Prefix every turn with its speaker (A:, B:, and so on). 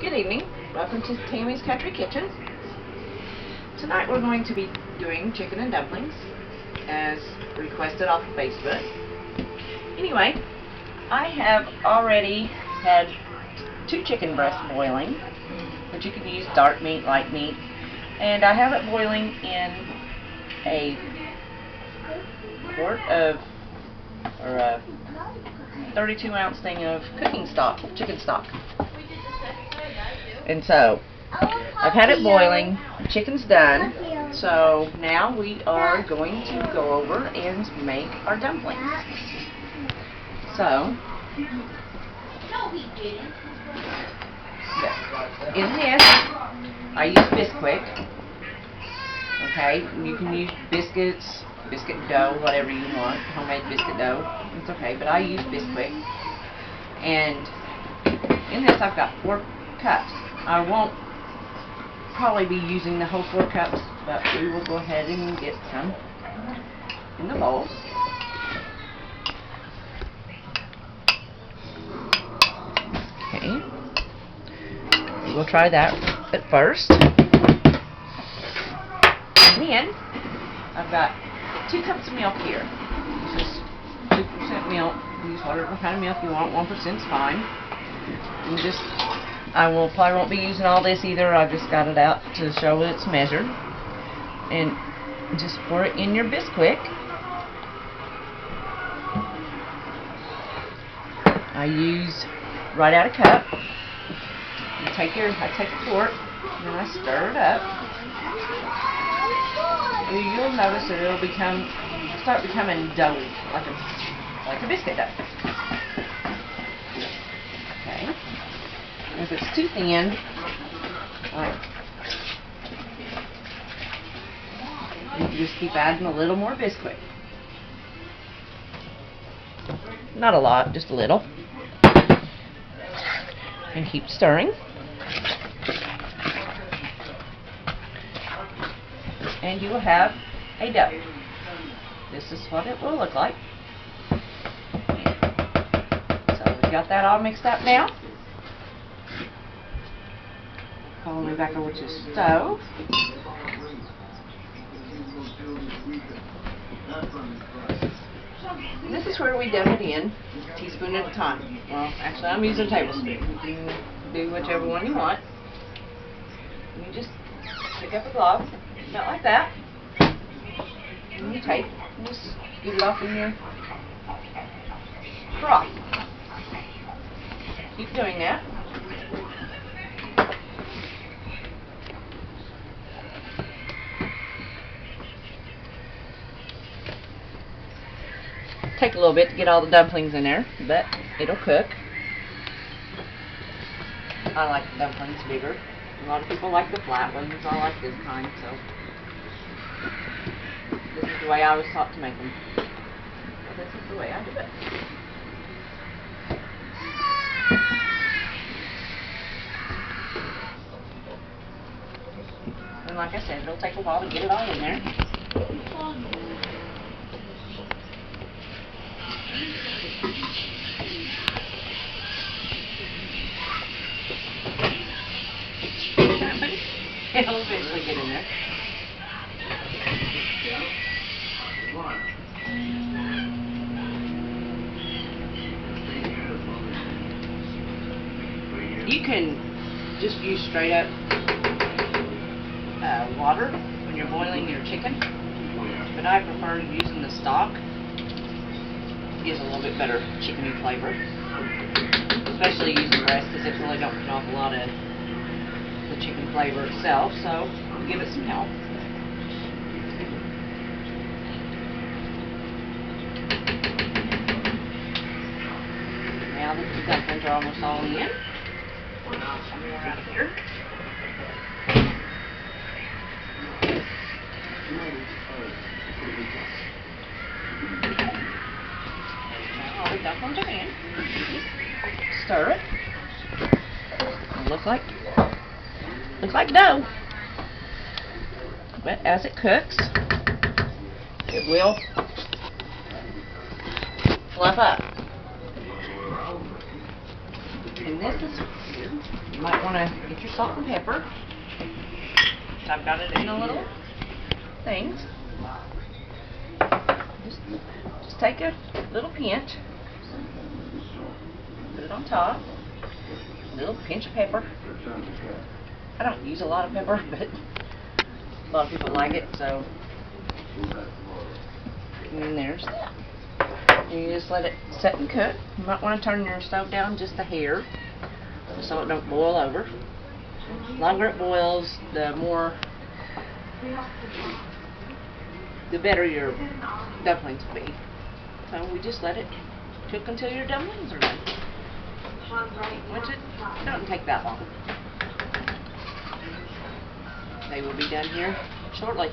A: Good evening. Welcome to Tammy's Country Kitchen. Tonight we're going to be doing chicken and dumplings as requested off of Facebook. Anyway, I have already had 2 chicken breasts boiling, but you can use dark meat, light meat, and I have it boiling in a quart of, or a 32-ounce thing of cooking stock, chicken stock. And so, I've had it boiling, the chicken's done, so now we are going to go over and make our dumplings. So, in this, I use Bisquick. Okay, you can use biscuits, biscuit dough, whatever you want, homemade biscuit dough, it's okay, but I use Bisquick. And in this I've got 4 cups. I won't probably be using the whole 4 cups, but we will go ahead and get some in the bowl. Okay, we'll try that at first. And then I've got 2 cups of milk here. This is 2% milk. Use whatever kind of milk you want. 1% is fine. And just, probably won't be using all this either. I've just got it out to show it's measured. And just pour it in your Bisquick. I use right out a cup. I take a quart and I stir it up. You'll notice that it'll start becoming doughy, like a biscuit dough. Okay. If it's too thin, you can just keep adding a little more Bisquick. Not a lot, just a little. And keep stirring. And you will have a dough. This is what it will look like. So we've got that all mixed up now. Follow me back over to the stove. And this is where we dump it in, a teaspoon at a time. Well, actually I'm using a tablespoon. You can do whichever one you want. And you just pick up a glove, about like that, and you take and just get it off in your broth. Keep doing that. Take a little bit to get all the dumplings in there, but it'll cook. I like the dumplings bigger. A lot of people like the flat ones. I like this kind, so this is the way I was taught to make them. So this is the way I do it. And like I said, it'll take a while to get it all in there. It'll eventually get in there. You can just use straight up water when you're boiling your chicken, but I prefer using the stock. It gives a little bit better chickeny flavor, especially using breast because it really don't put off a lot of the chicken flavor itself, so give it some help. Now that the dumplings are almost all in, some more out of here. Now all the dumplings are in. Stir it. It'll look like dough. But as it cooks, it will fluff up. And this is might want to get your salt and pepper. I've got it in a little things. Just take a little pinch, put it on top. A little pinch of pepper. I don't use a lot of pepper, but a lot of people like it, so. And there's that. You just let it set and cook. You might want to turn your stove down just a hair, so it don't boil over. The longer it boils, the better your dumplings will be. So we just let it cook until your dumplings are done. Which it doesn't take that long. They will be done here shortly.